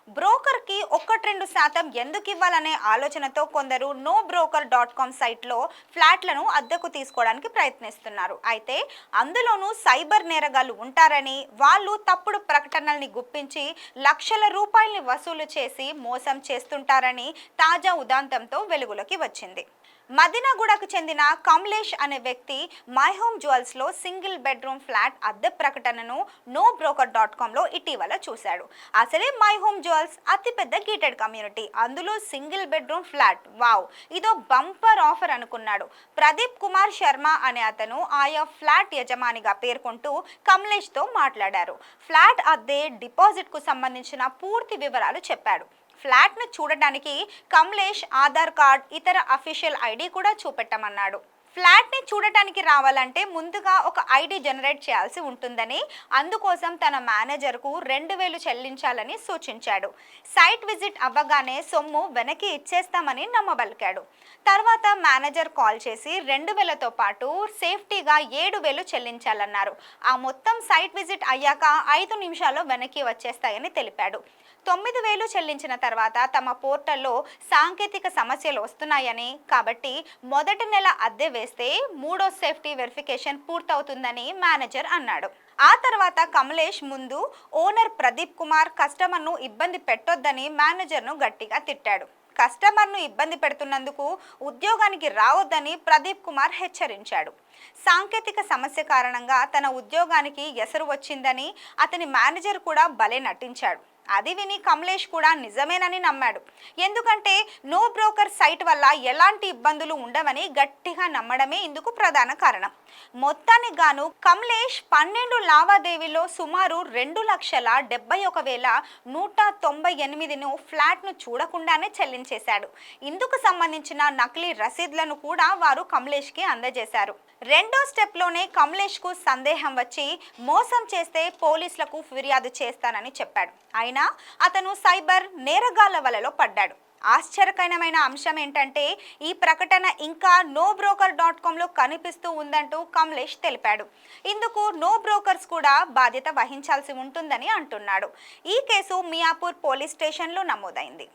బ్రోకర్‌కి 1-2% ఎందుకు ఇవ్వాలనే ఆలోచనతో కొందరు నోబ్రోకర్.com సైట్‌లో ఫ్లాట్‌లను అద్దెకు తీసుకోవడానికి ప్రయత్నిస్తున్నారు. అయితే అందులోనూ సైబర్ నేరగాళ్లు ఉంటారని, వాళ్ళు తప్పుడు ప్రకటనల్ని గుప్పించి లక్షల రూపాయల్ని వసూలు చేసి మోసం చేస్తుంటారని తాజా ఉదంతంతో వెలుగులోకి వచ్చింది. మదినగూడకు చెందిన కమలేష్ అనే వ్యక్తి మై హోమ్ జ్యువెల్స్లో సింగిల్ బెడ్రూమ్ ఫ్లాట్ అద్దె ప్రకటనను నోబ్రోకర్.comలో ఇటీవల చూశాడు. అసలే మై హోమ్ జ్యువెల్స్ అతిపెద్ద గేటెడ్ కమ్యూనిటీ, అందులో సింగిల్ బెడ్రూమ్ ఫ్లాట్, వావ్, ఇదో బంపర్ ఆఫర్ అనుకున్నాడు. ప్రదీప్ కుమార్ శర్మ అనే అతను ఆయా ఫ్లాట్ యజమానిగా పేర్కొంటూ కమలేష్తో మాట్లాడారు. ఫ్లాట్ అద్దె, డిపాజిట్కు సంబంధించిన పూర్తి వివరాలు చెప్పాడు. ఫ్లాట్ను చూడడానికి కమలేష్ ఆధార్ కార్డ్, ఇతర అఫీషియల్ ఐడి కూడా చూపెట్టమన్నాడు. ఫ్లాట్ని చూడటానికి రావాలంటే ముందుగా ఒక ఐడి జనరేట్ చేయాల్సి ఉంటుందని, అందుకోసం తన మేనేజర్కు 2,000 చెల్లించాలని సూచించాడు. సైట్ విజిట్ అవ్వగానే సొమ్ము వెనక్కి ఇచ్చేస్తామని నమ్మబలికాడు. తర్వాత మేనేజర్ కాల్ చేసి 2,000తో పాటు సేఫ్టీగా 7,000 చెల్లించాలన్నారు. ఆ మొత్తం సైట్ విజిట్ అయ్యాక 5 నిమిషాల్లో వెనక్కి వచ్చేస్తాయని తెలిపాడు. 9,000 చెల్లించిన తర్వాత తమ పోర్టల్లో సాంకేతిక సమస్యలు వస్తున్నాయని, కాబట్టి మొదటి నెల అద్దె వేస్తే మూడో సేఫ్టీ వెరిఫికేషన్ పూర్తవుతుందని మేనేజర్ అన్నాడు. ఆ తర్వాత కమలేష్ ముందు ఓనర్ ప్రదీప్ కుమార్ కస్టమర్ను ఇబ్బంది పెట్టొద్దని మేనేజర్ను గట్టిగా తిట్టాడు. కస్టమర్ను ఇబ్బంది పెడుతున్నందుకు ఉద్యోగానికి రావద్దని ప్రదీప్ కుమార్ హెచ్చరించాడు. సాంకేతిక సమస్య కారణంగా తన ఉద్యోగానికి ఎసరు వచ్చిందని అతని మేనేజర్ కూడా భలే నటించాడు. అది విని కమలేష్ కూడా నిజమేనని నమ్మాడు. ఎందుకంటే నో బ్రోకర్ సైట్ వల్ల ఎలాంటి ఇబ్బందులు ఉండవని గట్టిగా నమ్మడమే ఇందుకు ప్రధాన కారణం. మొత్తానికి గాను కమలేష్ 12 లావాదేవీల్లో సుమారు 2,71,198ను ఫ్లాట్ను చూడకుండానే చెల్లించేశాడు. ఇందుకు సంబంధించిన నకిలీ రసీదులను కూడా వారు కమలేష్కి అందజేశారు. రెండో స్టెప్లోనే కమలేష్కు సందేహం వచ్చి మోసం చేస్తే పోలీసులకు ఫిర్యాదు చేస్తానని చెప్పాడు. అయినా అతను సైబర్ నేరగాళ్ల వలలో పడ్డాడు. ఆశ్చర్యకరమైన అంశం ఏంటంటే ఈ ప్రకటన ఇంకా నోబ్రోకర్.comలో కనిపిస్తూ ఉందంటూ కమలేష్ తెలిపాడు. ఇందుకు నో బ్రోకర్స్ కూడా బాధ్యత వహించాల్సి ఉంటుందని అంటున్నాడు. ఈ కేసు మియాపూర్ పోలీస్ స్టేషన్లో నమోదైంది.